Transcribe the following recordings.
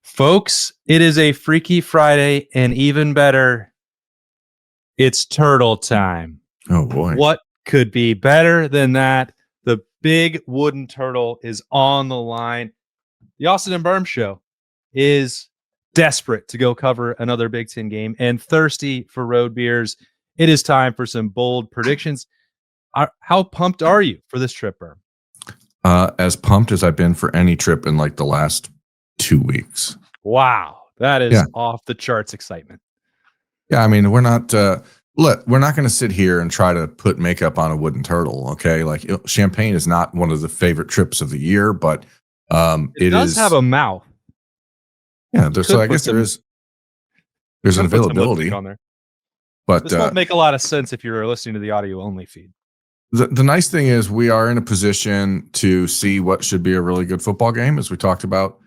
Folks, it is a Freaky Friday, and even better, it's turtle time. Oh, boy. What could be better than that? The big wooden turtle is on the line. The Austin Birm Show is desperate to go cover another Big Ten game and thirsty for road beers. It is time for some bold predictions. How pumped are you for this trip, Birm? As pumped as I've been for any trip in like the last 2 weeks. Wow, that is off the charts excitement. Yeah, I mean, we're not going to sit here and try to put makeup on a wooden turtle, okay? Like Champaign is not one of the favorite trips of the year, but it does have a mouth. Yeah, so I guess there's an availability on there. But this won't make a lot of sense if you're listening to the audio only feed. The nice thing is we are in a position to see what should be a really good football game, as we talked about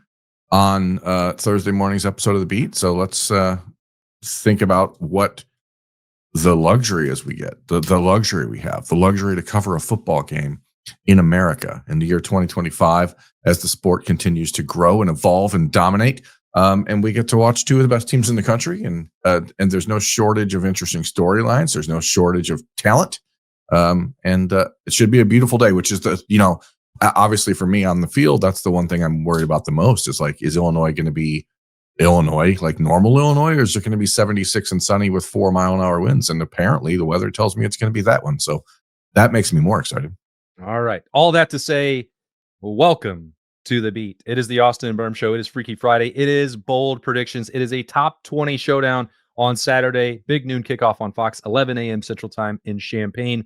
on Thursday morning's episode of The Beat. So let's think about what the luxury is we get, the luxury we have, the luxury to cover a football game in America in the year 2025 as the sport continues to grow and evolve and dominate. And we get to watch two of the best teams in the country. And there's no shortage of interesting storylines. There's no shortage of talent. And it should be a beautiful day, which is obviously for me on the field, that's the one thing I'm worried about the most is like, is Illinois going to be Illinois, like normal Illinois, or is it going to be 76 and sunny with 4-mile-an-hour winds? And apparently the weather tells me it's going to be that one. So that makes me more excited. All right. All that to say, welcome to The Beat. It is the Austin Birm Show. It is Freaky Friday. It is bold predictions. It is a top 20 showdown on Saturday. Big noon kickoff on Fox, 11 a.m. Central Time in Champaign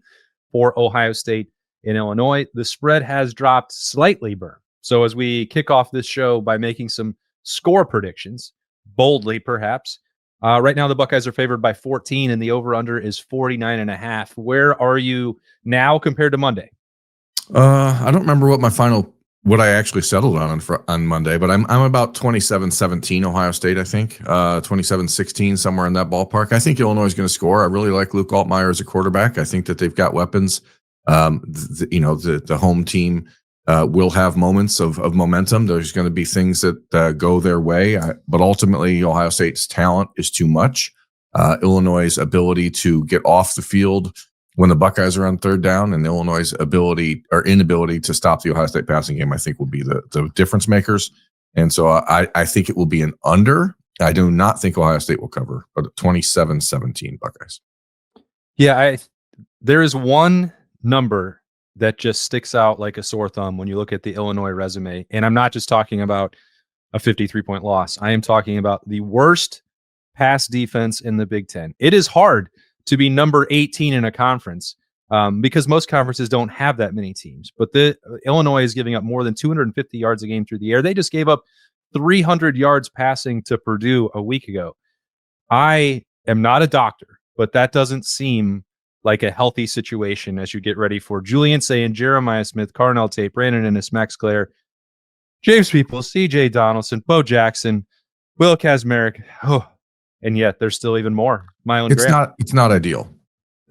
for Ohio State in Illinois. The spread has dropped slightly, Birm. So as we kick off this show by making some score predictions, boldly perhaps, right now the Buckeyes are favored by 14 and the over-under is 49.5. Where are you now compared to Monday? I don't remember what I actually settled on Monday, but I'm about 27-17 Ohio State, I think. 27-16, somewhere in that ballpark. I think Illinois is going to score. I really like Luke Altmaier as a quarterback. I think that they've got weapons. The home team will have moments of momentum. There's going to be things that go their way, but ultimately Ohio State's talent is too much. Illinois' ability to get off the field when the Buckeyes are on third down, and Illinois' ability or inability to stop the Ohio State passing game, I think will be the difference makers. And so I think it will be an under. I do not think Ohio State will cover, but 27-17 Buckeyes. Yeah, there is one number that just sticks out like a sore thumb when you look at the Illinois resume. And I'm not just talking about a 53-point loss. I am talking about the worst pass defense in the Big Ten. It is hard to be number 18 in a conference because most conferences don't have that many teams. But Illinois is giving up more than 250 yards a game through the air. They just gave up 300 yards passing to Purdue a week ago. I am not a doctor, but that doesn't seem like a healthy situation as you get ready for Julian Sayin, Jeremiah Smith, Carnell Tate, Brandon Inniss, Max Clare, James Peoples, C.J. Donaldson, Bo Jackson, Will Kazmarek. Oh, and yet there's still even more. It's not ideal.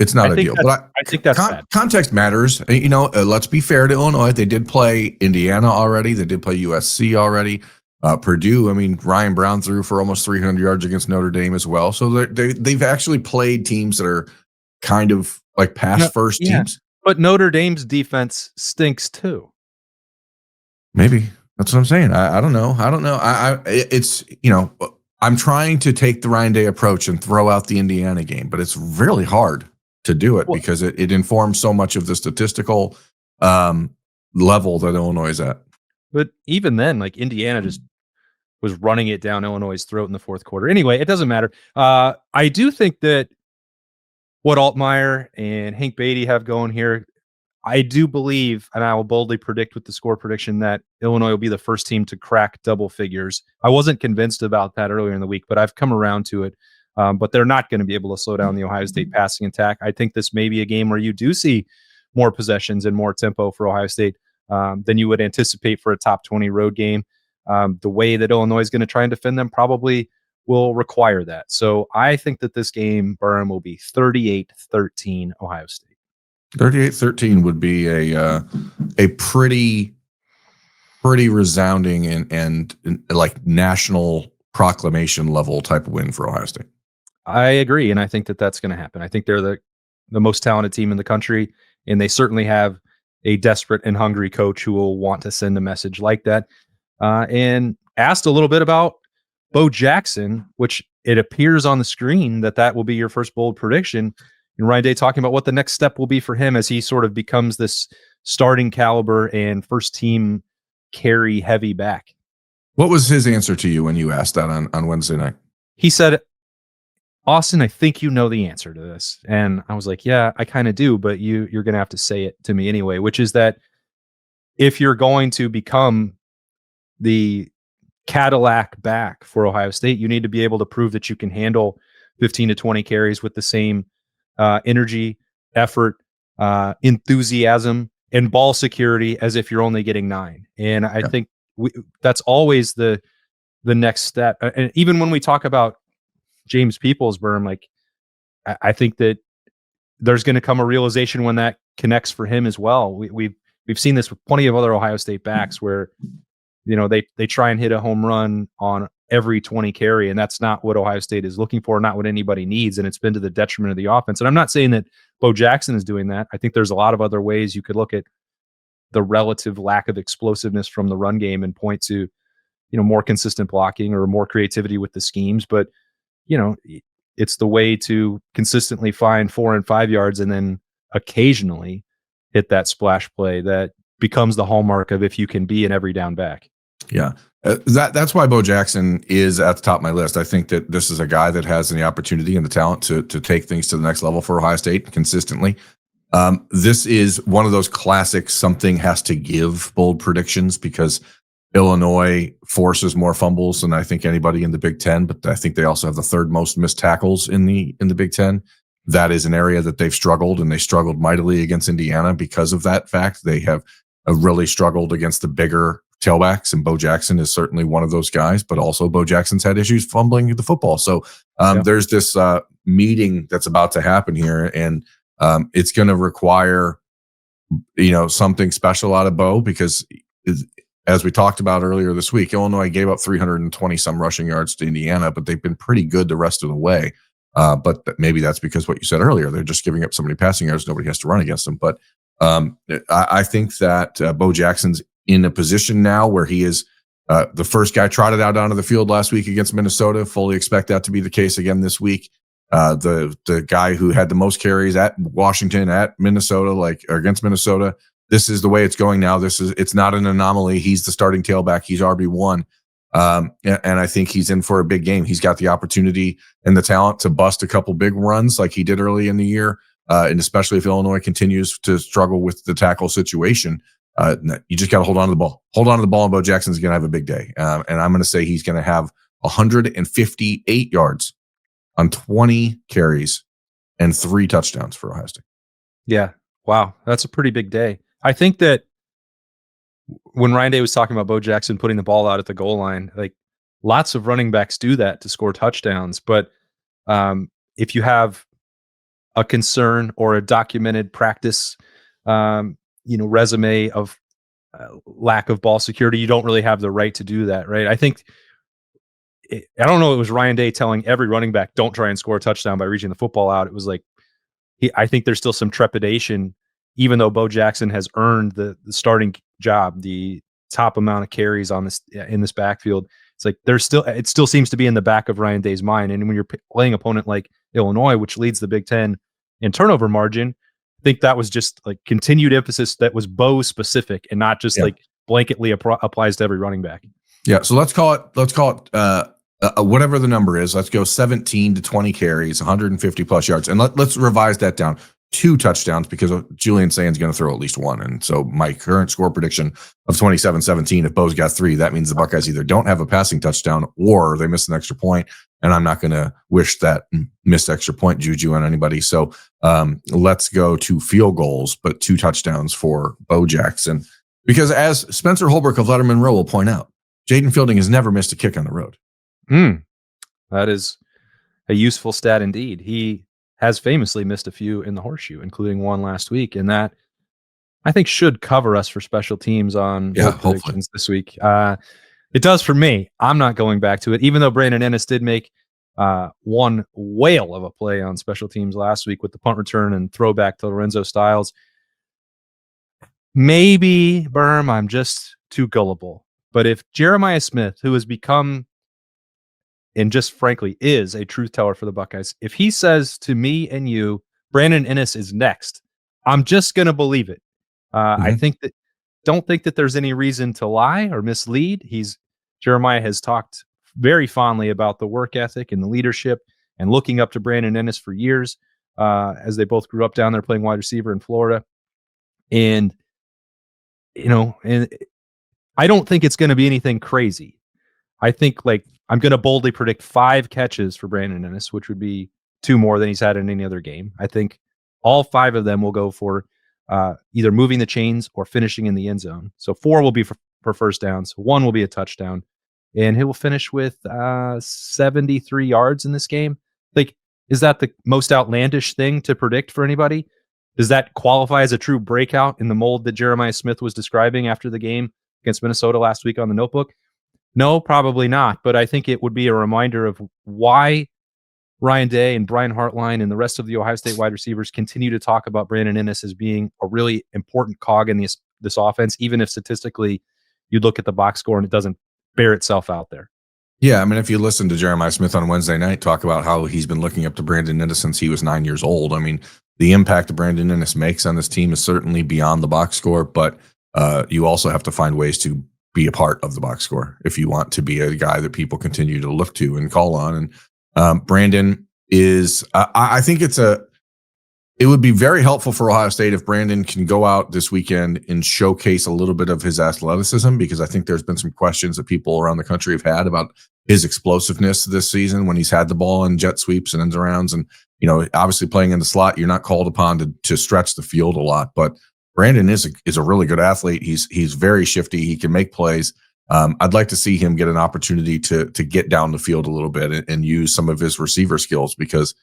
It's not ideal. But I think that's bad. Context matters. Let's be fair to Illinois. They did play Indiana already. They did play USC already. Purdue, Ryan Brown threw for almost 300 yards against Notre Dame as well. So they've actually played teams that are kind of like pass-first teams. But Notre Dame's defense stinks too. Maybe. That's what I'm saying. I don't know. I'm trying to take the Ryan Day approach and throw out the Indiana game, but it's really hard to do it because it informs so much of the statistical level that Illinois is at. But even then, like Indiana just was running it down Illinois' throat in the fourth quarter. Anyway, it doesn't matter. I do think that what Altmaier and Hank Beatty have going here, I do believe, and I will boldly predict with the score prediction that Illinois will be the first team to crack double figures. I wasn't convinced about that earlier in the week, but I've come around to it. But they're not going to be able to slow down the Ohio State passing attack. I think this may be a game where you do see more possessions and more tempo for Ohio State than you would anticipate for a top 20 road game. The way that Illinois is going to try and defend them probably will require that. So I think that this game, Birm, will be 38-13 Ohio State. 38-13 would be a pretty pretty resounding and like national proclamation level type of win for Ohio State. I agree, and I think that that's going to happen. I think they're the most talented team in the country, and they certainly have a desperate and hungry coach who will want to send a message like that. And asked a little bit about Bo Jackson, which it appears on the screen that will be your first bold prediction. And Ryan Day talking about what the next step will be for him as he sort of becomes this starting caliber and first team carry heavy back. What was his answer to you when you asked that on Wednesday night? He said, Austin, I think you know the answer to this. And I was like, yeah, I kind of do, but you're going to have to say it to me anyway, which is that if you're going to become the Cadillac back for Ohio State, you need to be able to prove that you can handle 15 to 20 carries with the same energy, effort, enthusiasm, and ball security as if you're only getting 9. And I think that's always the next step. And even when we talk about James Peoples-Birm, like I think that there's going to come a realization when that connects for him as well. We've seen this with plenty of other Ohio State backs where they try and hit a home run on every 20 carry, and that's not what Ohio State is looking for, not what anybody needs, and it's been to the detriment of the offense. And I'm not saying that Bo Jackson is doing that. I think there's a lot of other ways you could look at the relative lack of explosiveness from the run game and point to more consistent blocking or more creativity with the schemes, but it's the way to consistently find 4 and 5 yards and then occasionally hit that splash play that becomes the hallmark of if you can be an every down back. Yeah. That's why Bo Jackson is at the top of my list. I think that this is a guy that has the opportunity and the talent to take things to the next level for Ohio State consistently. This is one of those classic something has to give bold predictions because Illinois forces more fumbles than I think anybody in the Big Ten, but I think they also have the third most missed tackles in the Big Ten. That is an area that they've struggled, and they struggled mightily against Indiana because of that fact. They have really struggled against the bigger tailbacks, and Bo Jackson is certainly one of those guys, but also Bo Jackson's had issues fumbling the football. So there's this meeting that's about to happen here, and it's going to require something special out of Bo because as we talked about earlier this week, Illinois gave up 320 some rushing yards to Indiana, but they've been pretty good the rest of the way. But maybe that's because what you said earlier, they're just giving up so many passing yards, nobody has to run against them. But I think that Bo Jackson's in a position now where he is the first guy trotted out onto the field last week against Minnesota. Fully expect that to be the case again this week. The guy who had the most carries at Washington, at Minnesota, or against Minnesota. This is the way it's going now. It's not an anomaly. He's the starting tailback. He's RB1. And I think he's in for a big game. He's got the opportunity and the talent to bust a couple big runs like he did early in the year. And especially if Illinois continues to struggle with the tackle situation, you just got to hold on to the ball. Hold on to the ball, and Bo Jackson's going to have a big day. And I'm going to say he's going to have 158 yards on 20 carries and 3 touchdowns for Ohio State. Yeah. Wow. That's a pretty big day. I think that when Ryan Day was talking about Bo Jackson putting the ball out at the goal line, like lots of running backs do that to score touchdowns. But if you have a concern or a documented practice, resume of lack of ball security, you don't really have the right to do that, right? I think I don't know. It was Ryan Day telling every running back, "Don't try and score a touchdown by reaching the football out." It was like I think there's still some trepidation, even though Bo Jackson has earned the starting job, the top amount of carries on this in this backfield. It's like it still seems to be in the back of Ryan Day's mind. And when you're playing opponent like Illinois, which leads the Big Ten in turnover margin, I think that was just like continued emphasis that was Bo specific and not just like blanketly applies to every running back. Yeah. So let's call it whatever the number is. Let's go 17 to 20 carries, 150 plus yards. And let's revise that down. 2 touchdowns because Julian Sayin is going to throw at least 1. And so my current score prediction of 27-17, if Bo's got 3, that means the Buckeyes either don't have a passing touchdown or they miss an extra point. And I'm not going to wish that missed extra point juju on anybody. So let's go to field goals, but 2 touchdowns for Bo Jackson. Because as Spencer Holbrook of Letterman Row will point out, Jaden Fielding has never missed a kick on the road. That is a useful stat indeed. He has famously missed a few in the horseshoe, including one last week. And that I think should cover us for special teams on bold predictions this week. It does for me. I'm not going back to it, even though Brandon Inniss did make one whale of a play on special teams last week with the punt return and throwback to Lorenzo Styles. Maybe, Berm, I'm just too gullible. But if Jeremiah Smith, who has become, and just frankly is, a truth teller for the Buckeyes, if he says to me and you, Brandon Inniss is next, I'm just going to believe it. I don't think that there's any reason to lie or mislead. Jeremiah has talked very fondly about the work ethic and the leadership and looking up to Brandon Inniss for years, as they both grew up down there playing wide receiver in Florida. And, and I don't think it's going to be anything crazy. I think I'm going to boldly predict 5 catches for Brandon Inniss, which would be 2 more than he's had in any other game. I think all 5 of them will go for either moving the chains or finishing in the end zone. So 4 will be for first downs. 1 will be a touchdown. And he will finish with 73 yards in this game. Is that the most outlandish thing to predict for anybody? Does that qualify as a true breakout in the mold that Jeremiah Smith was describing after the game against Minnesota last week on the Notebook? No, probably not. But I think it would be a reminder of why Ryan Day and Brian Hartline and the rest of the Ohio State wide receivers continue to talk about Brandon Inniss as being a really important cog in this offense, even if statistically you look at the box score and it doesn't bear itself out there. Yeah, I mean, if you listen to Jeremiah Smith on Wednesday night talk about how he's been looking up to Brandon Inniss since he was 9 years old, I mean, the impact that Brandon Inniss makes on this team is certainly beyond the box score, but you also have to find ways to be a part of the box score if you want to be a guy that people continue to look to and call on. And Brandon is, I think it would be very helpful for Ohio State if Brandon can go out this weekend and showcase a little bit of his athleticism, because I think there's been some questions that people around the country have had about his explosiveness this season when he's had the ball in jet sweeps and end arounds. And, obviously playing in the slot, you're not called upon to stretch the field a lot, but Brandon is a really good athlete. He's very shifty. He can make plays. I'd like to see him get an opportunity to get down the field a little bit and use some of his receiver skills, because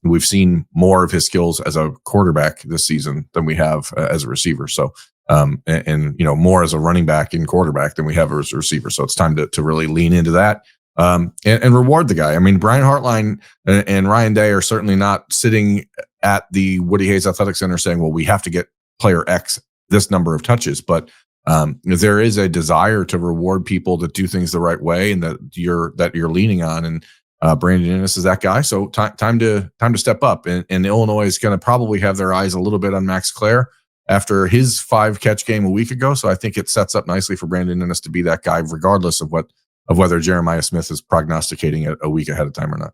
we've seen more of his skills as a quarterback this season than we have as a receiver. So, more as a running back and quarterback than we have as a receiver. So it's time to really lean into that and reward the guy. I mean, Brian Hartline and Ryan Day are certainly not sitting at the Woody Hayes Athletic Center saying, well, we have to get player X this number of touches, but there is a desire to reward people that do things the right way and that you're leaning on. And Brandon Inniss is that guy. So time to step up. And Illinois is going to probably have their eyes a little bit on Max Clare after his 5-catch game a week ago. So I think it sets up nicely for Brandon Inniss to be that guy, regardless of whether Jeremiah Smith is prognosticating it a week ahead of time or not.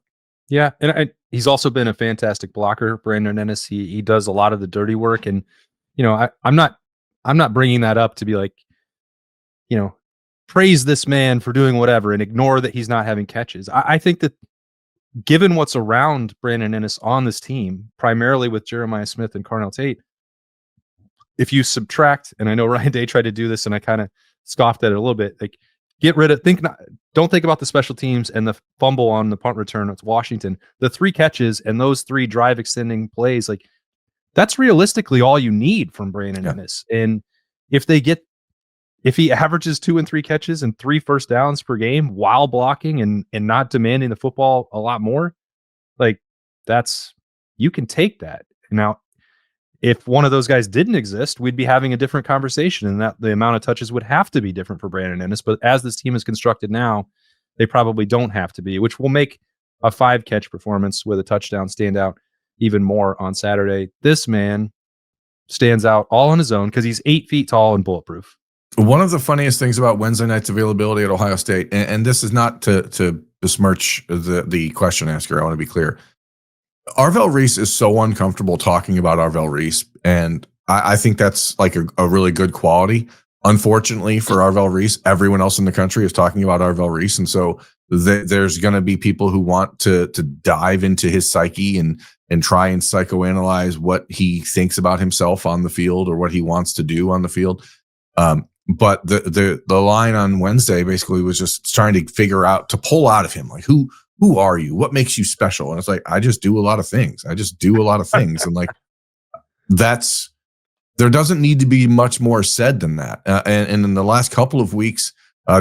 Yeah, and he's also been a fantastic blocker, Brandon Inniss. He does a lot of the dirty work, and I'm not bringing that up to be like, praise this man for doing whatever and ignore that he's not having catches. I think that given what's around Brandon Inniss on this team, primarily with Jeremiah Smith and Carnell Tate, if you subtract, and I know Ryan Day tried to do this and I kind of scoffed at it a little bit, don't think about the special teams and the fumble on the punt return. It's Washington. The 3 catches and those 3 drive extending plays, that's realistically all you need from Brandon Inniss. And if he averages 2 and 3 catches and 3 first downs per game while blocking and not demanding the football a lot more, you can take that. Now, if one of those guys didn't exist, we'd be having a different conversation, and that the amount of touches would have to be different for Brandon Inniss. But as this team is constructed now, they probably don't have to be, which will make a 5-catch performance with a touchdown stand out even more on Saturday. This man stands out all on his own because he's 8 feet tall and bulletproof. One of the funniest things about Wednesday night's availability at Ohio State, and this is not to besmirch the question asker, I want to be clear. Arvell Reese is so uncomfortable talking about Arvell Reese, and I think that's a really good quality. Unfortunately for Arvell Reese, everyone else in the country is talking about Arvell Reese, and so there's going to be people who want to dive into his psyche and try and psychoanalyze what he thinks about himself on the field or what he wants to do on the field. But the line on Wednesday basically was just trying to figure out, to pull out of him, who are you? What makes you special? And it's I just do a lot of things. And that's there doesn't need to be much more said than that. And in the last couple of weeks,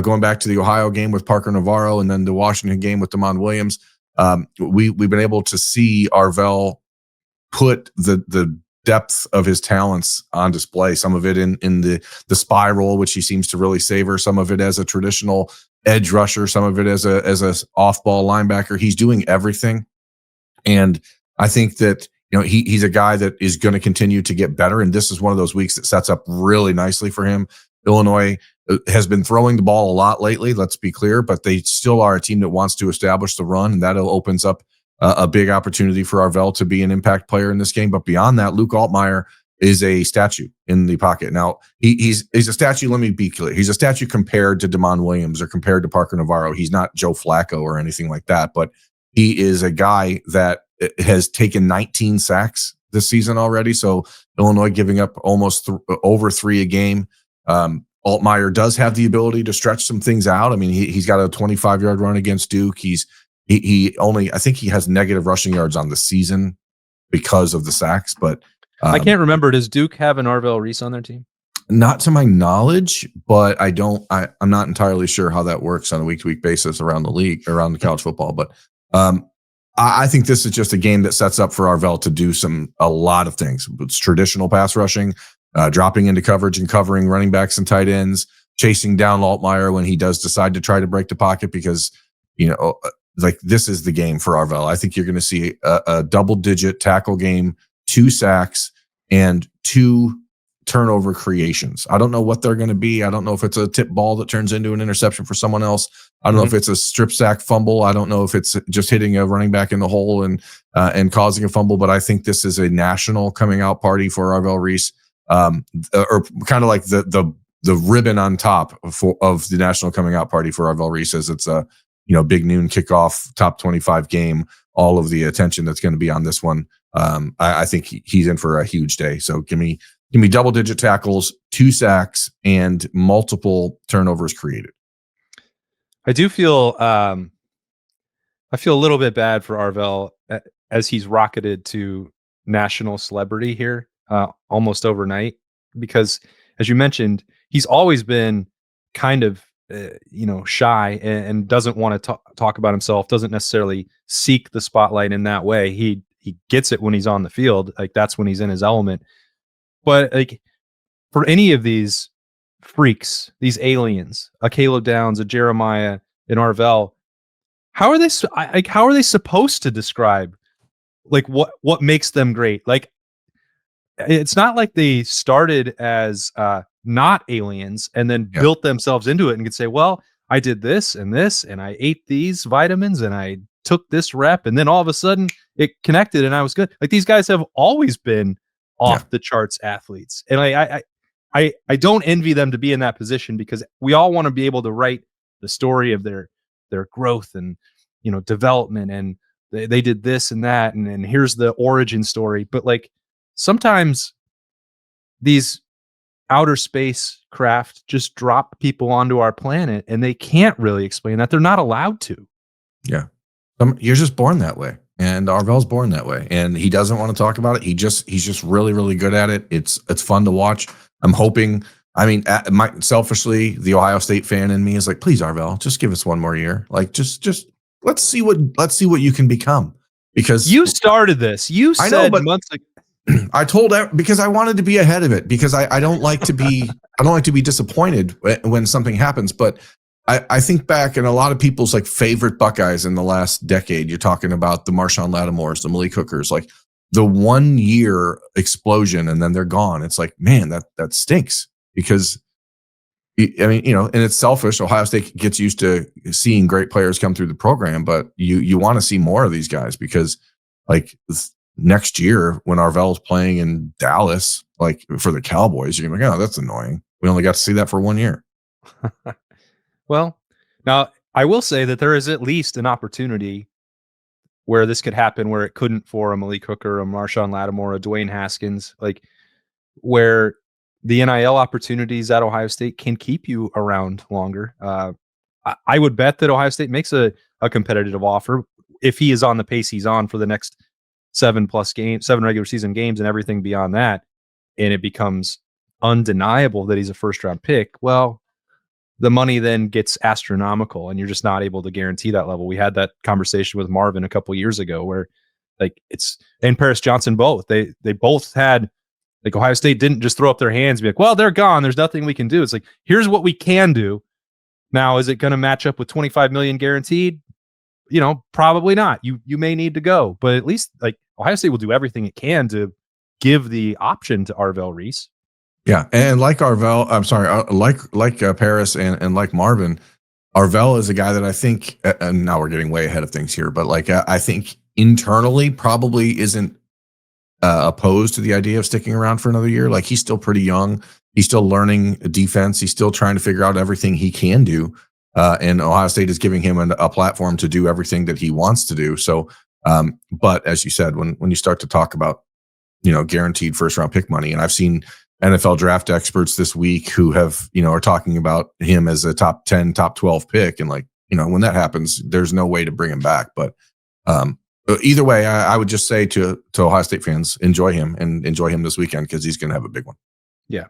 going back to the Ohio game with Parker Navarro and then the Washington game with Damon Williams, we've been able to see Arvell put the depth of his talents on display. Some of it in the spy role, which he seems to really savor. Some of it as a traditional edge rusher. Some of it as a off ball linebacker. He's doing everything, and I think that he's a guy that is going to continue to get better. And this is one of those weeks that sets up really nicely for him. Illinois has been throwing the ball a lot lately. Let's be clear, but they still are a team that wants to establish the run, and that opens up a big opportunity for Arvell to be an impact player in this game. But beyond that, Luke Altmaier is a statue in the pocket. Now, he's a statue. Let me be clear. He's a statue compared to Damon Williams or compared to Parker Navarro. He's not Joe Flacco or anything like that, but he is a guy that has taken 19 sacks this season already. So Illinois giving up almost over 3 a game. Altmaier does have the ability to stretch some things out. I mean, he's got a 25-yard run against Duke. I think he has negative rushing yards on the season because of the sacks, but I can't remember. Does Duke have an Arvell Reese on their team? Not to my knowledge, but I'm not entirely sure how that works on a week-to-week basis around the league, around the college football. But I think this is just a game that sets up for Arvell to do a lot of things. It's traditional pass rushing, dropping into coverage and covering running backs and tight ends, chasing down Altmaier when he does decide to try to break the pocket, because like this is the game for Arvell. I think you're going to see a double-digit tackle game, 2 sacks, and 2 turnover creations. I don't know what they're going to be. I don't know if it's a tip ball that turns into an interception for someone else. I don't know if it's a strip sack fumble. I don't know if it's just hitting a running back in the hole and causing a fumble. But I think this is a national coming out party for Arvell Reese, or kind of like the ribbon on top of the national coming out party for Arvell Reese, as it's a big noon kickoff, top 25 game, all of the attention that's going to be on this one. I think he's in for a huge day. So give me double-digit tackles, 2 sacks, and multiple turnovers created. I do feel I feel a little bit bad for Arvell as he's rocketed to national celebrity here almost overnight, because as you mentioned, he's always been kind of shy and doesn't want to talk about himself, doesn't necessarily seek the spotlight in that way. He gets it when he's on the field. Like, that's when he's in his element. But like, for any of these freaks, these aliens, a Caleb Downs, a Jeremiah, an Arvell, how are they supposed to describe like what makes them great? Like, it's not like they started as not aliens and then built themselves into it and could say, well, I did this and I ate these vitamins and I took this rep, and then all of a sudden it connected and I was good. Like, these guys have always been off the charts athletes. And I don't envy them to be in that position, because we all want to be able to write the story of their growth and, development, and they did this and that. And here's the origin story. But like, sometimes these outer space craft just drop people onto our planet and they can't really explain that. They're not allowed to. Yeah. You're just born that way. And Arvell's born that way, and he doesn't want to talk about it. He's just really, really good at it. It's fun to watch. I'm hoping. I mean, selfishly, the Ohio State fan in me is like, please, Arvell, just give us one more year. Like, just let's see what you can become. Because you started this. You said, I know, but months ago. I told that because I wanted to be ahead of it, because I don't like to be disappointed when something happens. But I think back, and a lot of people's like favorite Buckeyes in the last decade, you're talking about the Marshawn Lattimores, the Malik Hookers, like the 1 year explosion and then they're gone. It's like, man, that stinks, because I mean, and it's selfish. Ohio State gets used to seeing great players come through the program, but you want to see more of these guys, because like next year when Arvell's playing in Dallas, like for the Cowboys, you're gonna be like, oh, that's annoying. We only got to see that for 1 year. Well, now I will say that there is at least an opportunity where this could happen, where it couldn't for a Malik Hooker, a Marshawn Lattimore, a Dwayne Haskins, like where the NIL opportunities at Ohio State can keep you around longer. I would bet that Ohio State makes a competitive offer if he is on the pace he's on for the next 7+ games, 7 regular season games, and everything beyond that. and it becomes undeniable that he's a first round pick, well, the money then gets astronomical and you're just not able to guarantee that level. We had that conversation with Marvin a couple years ago where like it's and Paris Johnson both. They both had like Ohio State didn't just throw up their hands and be like, well, they're gone. There's nothing we can do. It's like, here's what we can do. Now, is it going to match up with 25 million guaranteed? Probably not. You may need to go, but at least like Ohio State will do everything it can to give the option to Arvell Reese. Yeah, and like Arvell, I'm sorry, like Paris and like Marvin, Arvell is a guy that I think, and now we're getting way ahead of things here, but like I think internally probably isn't opposed to the idea of sticking around for another year. Like he's still pretty young, he's still learning defense, he's still trying to figure out everything he can do, and Ohio State is giving him a platform to do everything that he wants to do. So, but as you said, when you start to talk about guaranteed first round pick money, and I've seen NFL draft experts this week who have, are talking about him as a top 10, top 12 pick. And like, when that happens, there's no way to bring him back. But either way, I would just say to Ohio State fans, enjoy him this weekend because he's going to have a big one. Yeah,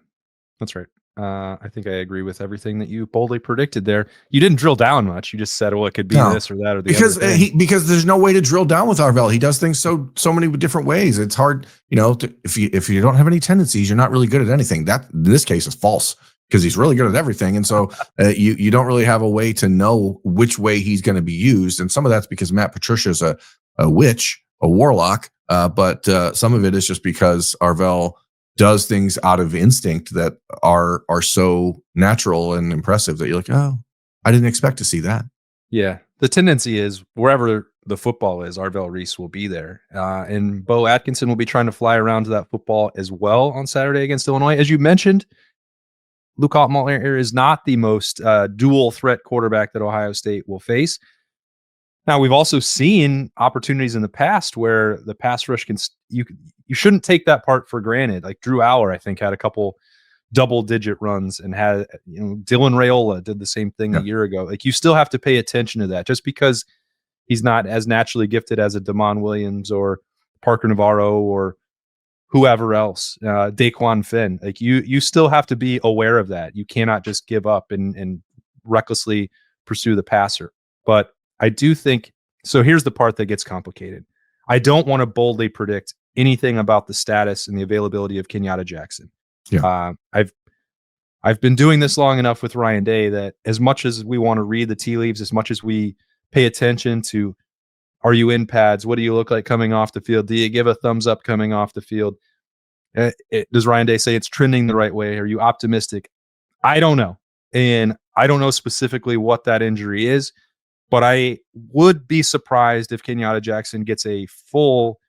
that's right. I think I agree with everything that you boldly predicted there. You didn't drill down much. You just said, well, it could be this or that or the because other thing. Because there's no way to drill down with Arvell. He does things so many different ways. It's hard, if you don't have any tendencies, you're not really good at anything. That in this case is false because he's really good at everything. And so you don't really have a way to know which way he's going to be used. And some of that's because Matt Patricia's a witch, a warlock. But some of it is just because Arvell does things out of instinct that are so natural and impressive that you're like, oh, I didn't expect to see that. Yeah. The tendency is wherever the football is, Arvell Reese will be there. And Bo Atkinson will be trying to fly around to that football as well on Saturday against Illinois. As you mentioned, Luke Altmaier is not the most dual threat quarterback that Ohio State will face. Now, we've also seen opportunities in the past where the pass rush you shouldn't take that part for granted. Like Drew Aller, I think, had a couple double-digit runs and had, Dylan Raiola did the same thing a year ago. Like you still have to pay attention to that just because he's not as naturally gifted as a Damon Williams or Parker Navarro or whoever else, Daquan Finn. Like you still have to be aware of that. You cannot just give up and recklessly pursue the passer. But I do think, so here's the part that gets complicated. I don't want to boldly predict anything about the status and the availability of Kenyatta Jackson. Yeah. I've been doing this long enough with Ryan Day that as much as we want to read the tea leaves, as much as we pay attention to, are you in pads? What do you look like coming off the field? Do you give a thumbs up coming off the field? Does Ryan Day say it's trending the right way? Are you optimistic? I don't know. And I don't know specifically what that injury is. But I would be surprised if Kenyatta Jackson gets a full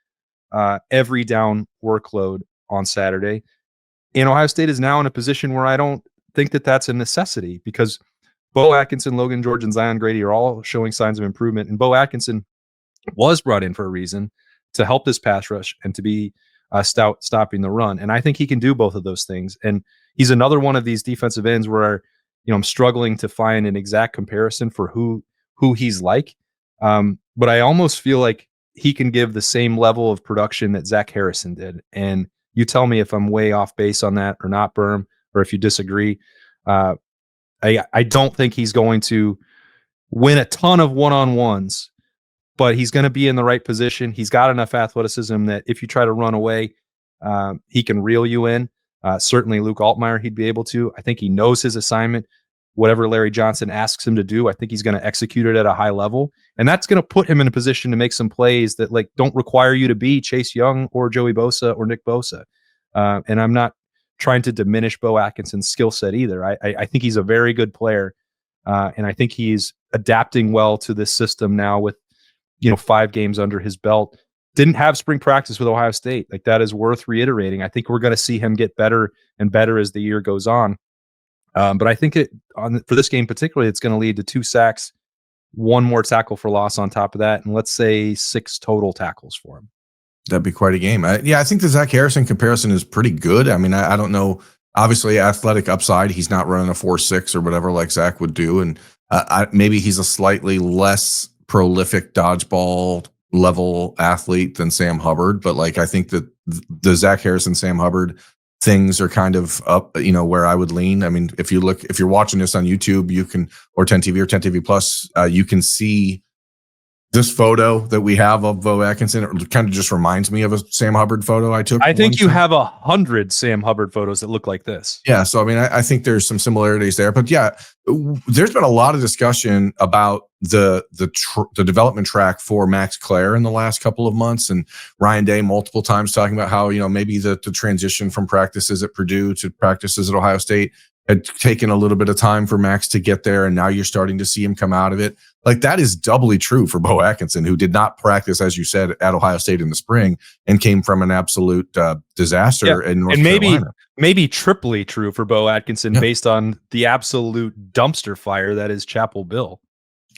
every down workload on Saturday. And Ohio State is now in a position where I don't think that that's a necessity because Bo Atkinson, Logan George, and Zion Grady are all showing signs of improvement. And Bo Atkinson was brought in for a reason to help this pass rush and to be stout stopping the run. And I think he can do both of those things. And he's another one of these defensive ends where, I'm struggling to find an exact comparison for who he's like. But I almost feel like he can give the same level of production that Zach Harrison did. And you tell me if I'm way off base on that or not, Berm, or if you disagree. I don't think he's going to win a ton of one-on-ones, but he's going to be in the right position. He's got enough athleticism that if you try to run away, he can reel you in. Certainly Luke Altmaier, he'd be able to. I think he knows his assignment. Whatever Larry Johnson asks him to do, I think he's going to execute it at a high level. And that's going to put him in a position to make some plays that like don't require you to be Chase Young or Joey Bosa or Nick Bosa. And I'm not trying to diminish Bo Atkinson's skill set either. I think he's a very good player. And I think he's adapting well to this system now with, 5 games under his belt. Didn't have spring practice with Ohio State. Like that is worth reiterating. I think we're going to see him get better and better as the year goes on. But I think for this game particularly, it's going to lead to 2 sacks, 1 more tackle for loss on top of that, and let's say 6 total tackles for him. That'd be quite a game. I think the Zach Harrison comparison is pretty good. I mean, I don't know. Obviously, athletic upside. He's not running a 4.6 or whatever like Zach would do, and maybe he's a slightly less prolific dodgeball level athlete than Sam Hubbard. But like, I think that the Zach Harrison, Sam Hubbard things are kind of up, where I would lean. I mean, if you're watching this on YouTube, you can, or 10 TV or 10 TV Plus, you can see this photo that we have of Bo Atkinson. It kind of just reminds me of a Sam Hubbard photo I took. I think you have 100 Sam Hubbard photos that look like this. Yeah. So, I mean, I think there's some similarities there, but yeah, there's been a lot of discussion about the development track for Max Clare in the last couple of months, and Ryan Day multiple times talking about how, maybe the transition from practices at Purdue to practices at Ohio State had taken a little bit of time for Max to get there, and now you're starting to see him come out of it. Like, that is doubly true for Bo Atkinson, who did not practice, as you said, at Ohio State in the spring and came from an absolute disaster in North Carolina. Maybe triply true for Bo Atkinson based on the absolute dumpster fire that is Chapel Bill.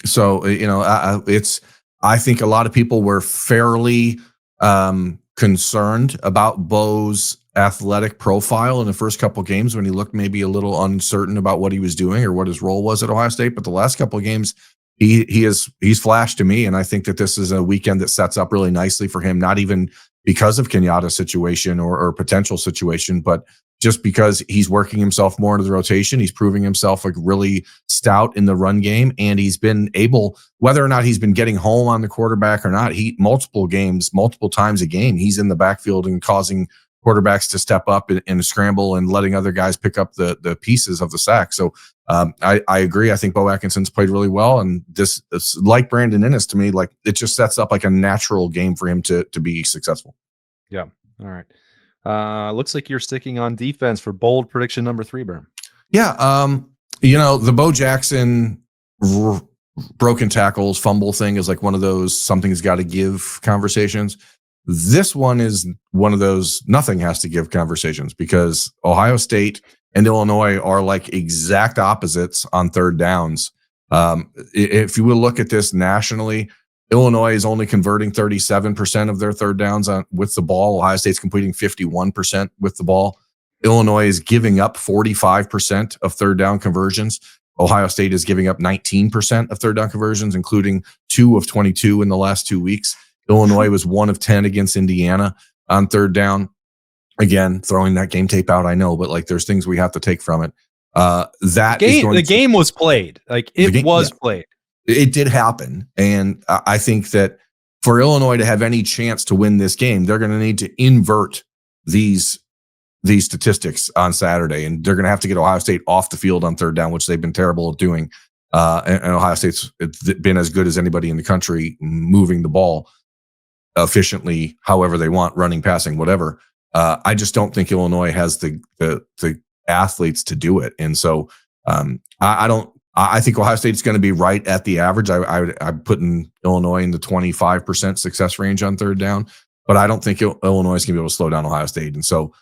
So, I think a lot of people were fairly concerned about Bo's athletic profile in the first couple of games when he looked maybe a little uncertain about what he was doing or what his role was at Ohio State. But the last couple of games, he's flashed to me. And I think that this is a weekend that sets up really nicely for him, not even because of Kenyatta's situation or potential situation, but just because he's working himself more into the rotation. He's proving himself like really stout in the run game. And he's been able, whether or not he's been getting home on the quarterback or not, multiple times a game, he's in the backfield and causing quarterbacks to step up and scramble and letting other guys pick up the pieces of the sack. So I agree. I think Bo Atkinson's played really well. And this like Brandon Inniss to me, like it just sets up like a natural game for him to be successful. Yeah. All right. Looks like you're sticking on defense for bold prediction number 3, Berm. Yeah. The Bo Jackson broken tackles, fumble thing is like one of those something's got to give conversations. This one is one of those nothing has to give conversations, because Ohio State and Illinois are like exact opposites on third downs. If you will look at this nationally, Illinois is only converting 37% of their third downs with the ball. Ohio State's completing 51% with the ball. Illinois is giving up 45% of third down conversions. Ohio State is giving up 19% of third down conversions, including 2 of 22 in the last 2 weeks. Illinois was 1 of 10 against Indiana on third down. Again, throwing that game tape out, I know, but like there's things we have to take from it. The game was played. Like it was played. It did happen. And I think that for Illinois to have any chance to win this game, they're going to need to invert these statistics on Saturday. And they're going to have to get Ohio State off the field on third down, which they've been terrible at doing. And Ohio State's been as good as anybody in the country moving the ball efficiently, however they want, running, passing, whatever. I just don't think Illinois has the athletes to do it. And so I think Ohio State's going to be right at the average. I'm putting Illinois in the 25% success range on third down, but I don't think Illinois is going to be able to slow down Ohio State. And so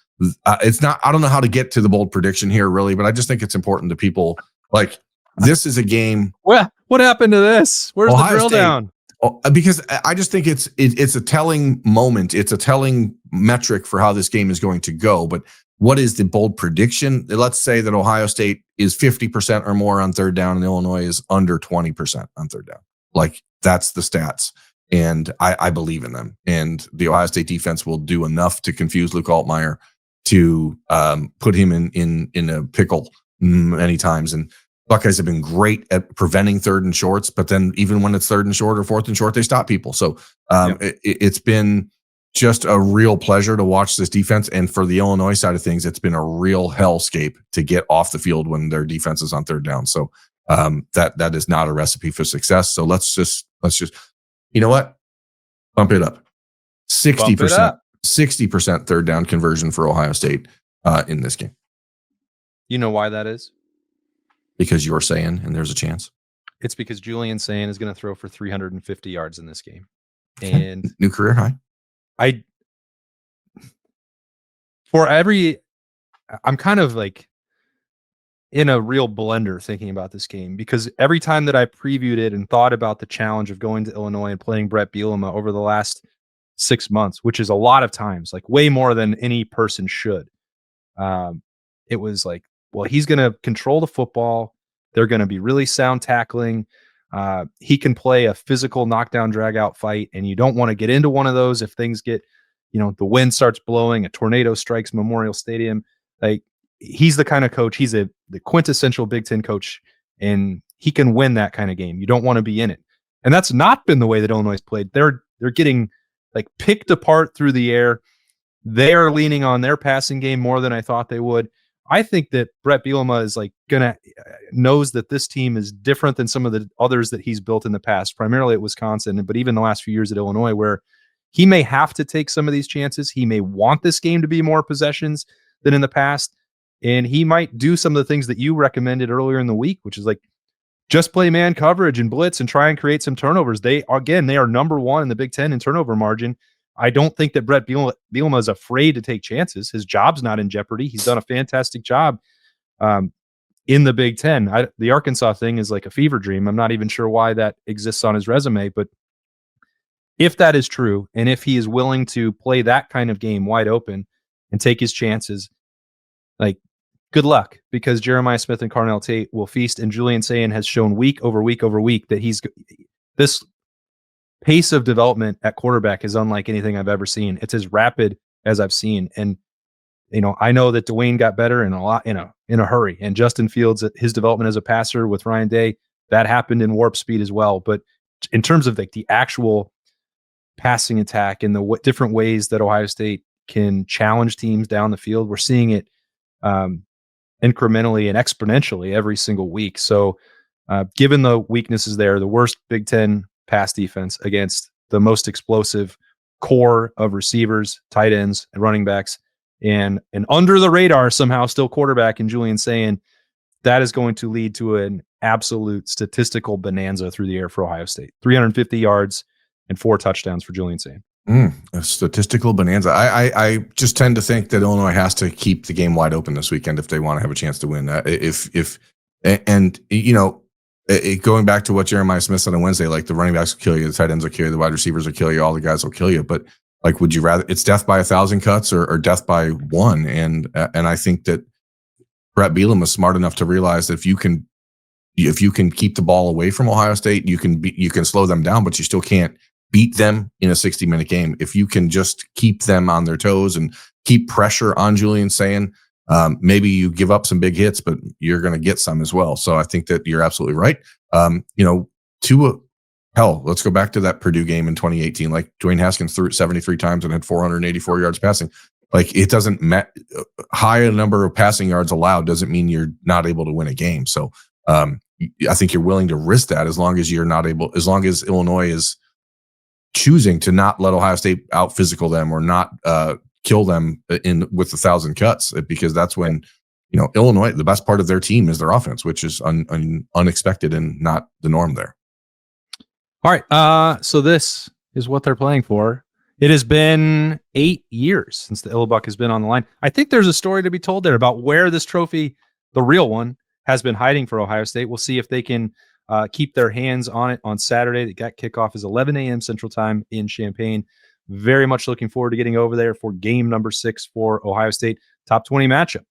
it's not, I don't know how to get to the bold prediction here really, but I just think it's important to people. Like, this is a game. What happened to this? Where's Ohio the drill State, down? Because I just think it's a telling moment. It's a telling metric for how this game is going to go. But what is the bold prediction? Let's say that Ohio State is 50% or more on third down and Illinois is under 20% on third down. Like, that's the stats. And I believe in them. And the Ohio State defense will do enough to confuse Luke Altmaier to put him in a pickle many times. And Buckeyes have been great at preventing third and shorts, but then even when it's third and short or fourth and short, they stop people. So it's been just a real pleasure to watch this defense. And for the Illinois side of things, it's been a real hellscape to get off the field when their defense is on third down. So that is not a recipe for success. So let's just, you know what? Bump it up. 60% third down conversion for Ohio State in this game. You know why that is? Because you're saying, and there's a chance. It's because Julian Sayin is going to throw for 350 yards in this game. And new career high. I'm kind of like in a real blender thinking about this game, because every time that I previewed it and thought about the challenge of going to Illinois and playing Brett Bielema over the last 6 months, which is a lot of times, like way more than any person should. It was like, well, he's going to control the football. They're going to be really sound tackling. He can play a physical knockdown, drag out fight, and you don't want to get into one of those if things get the wind starts blowing, a tornado strikes Memorial Stadium. Like, he's the kind of coach, he's the quintessential Big Ten coach, and he can win that kind of game. You don't want to be in it. And that's not been the way that Illinois played. They're getting like picked apart through the air. They are leaning on their passing game more than I thought they would. I think that Brett Bielema is like knows that this team is different than some of the others that he's built in the past, primarily at Wisconsin, but even the last few years at Illinois, where he may have to take some of these chances. He may want this game to be more possessions than in the past, and he might do some of the things that you recommended earlier in the week, which is like just play man coverage and blitz and try and create some turnovers. They are number one in the Big Ten in turnover margin. I don't think that Brett Bielema is afraid to take chances. His job's not in jeopardy. He's done a fantastic job in the Big Ten. The Arkansas thing is like a fever dream. I'm not even sure why that exists on his resume, but if that is true, and if he is willing to play that kind of game wide open and take his chances, like, good luck, because Jeremiah Smith and Carnell Tate will feast, and Julian Sayin has shown week over week over week that this pace of development at quarterback is unlike anything I've ever seen. It's as rapid as I've seen. And, I know that Dwayne got better in a hurry, and Justin Fields, his development as a passer with Ryan Day, that happened in warp speed as well. But in terms of like the actual passing attack and the different ways that Ohio State can challenge teams down the field, we're seeing it incrementally and exponentially every single week. So given the weaknesses there, the worst Big Ten pass defense against the most explosive core of receivers, tight ends, and running backs, and an under the radar somehow still quarterback in Julian Sayin, that is going to lead to an absolute statistical bonanza through the air for Ohio State. 350 yards and 4 touchdowns for Julian Sayin. A statistical bonanza. I just tend to think that Illinois has to keep the game wide open this weekend if they want to have a chance to win. Going back to what Jeremiah Smith said on Wednesday, like the running backs will kill you, the tight ends will kill you, the wide receivers will kill you, all the guys will kill you. But like, would you rather it's death by 1,000 cuts or death by one? And I think that Brett Bielema is smart enough to realize that if you can keep the ball away from Ohio State, you can slow them down, but you still can't beat them in a 60-minute game. If you can just keep them on their toes and keep pressure on Julian Sayin, maybe you give up some big hits, but you're going to get some as well. So I think that you're absolutely right. Let's go back to that Purdue game in 2018. Like, Dwayne Haskins threw it 73 times and had 484 yards passing. Like, it doesn't high number of passing yards allowed doesn't mean you're not able to win a game. So I think you're willing to risk that as long as Illinois is choosing to not let Ohio State out physical them or not kill them with 1,000 cuts, because that's when Illinois, the best part of their team is their offense, which is unexpected and not the norm there. All right, so this is what they're playing for. It has been 8 years since the Illinois has been on the line. I think there's a story to be told there about where this trophy, the real one, has been hiding for Ohio State. We'll see if they can keep their hands on it on Saturday. The kickoff is 11 a.m. Central Time in Champaign. Very much looking forward to getting over there for game number 6 for Ohio State. Top 20 matchup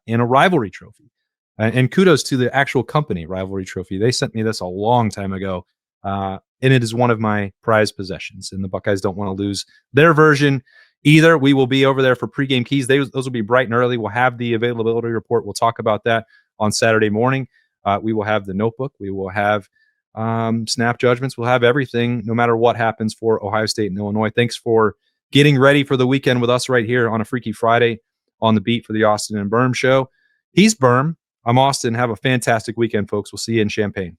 and a rivalry trophy. And kudos to the actual company, Rivalry Trophy. They sent me this a long time ago, and it is one of my prized possessions. And the Buckeyes don't want to lose their version either. We will be over there for pregame keys. Those will be bright and early. We'll have the availability report. We'll talk about that on Saturday morning. We will have the notebook. We will have snap judgments. We'll have everything, no matter what happens for Ohio State and Illinois. Thanks for getting ready for the weekend with us right here on a Freaky Friday on the beat for the Austin and Birm Show. He's Birm. I'm Austin. Have a fantastic weekend, folks. We'll see you in Champaign.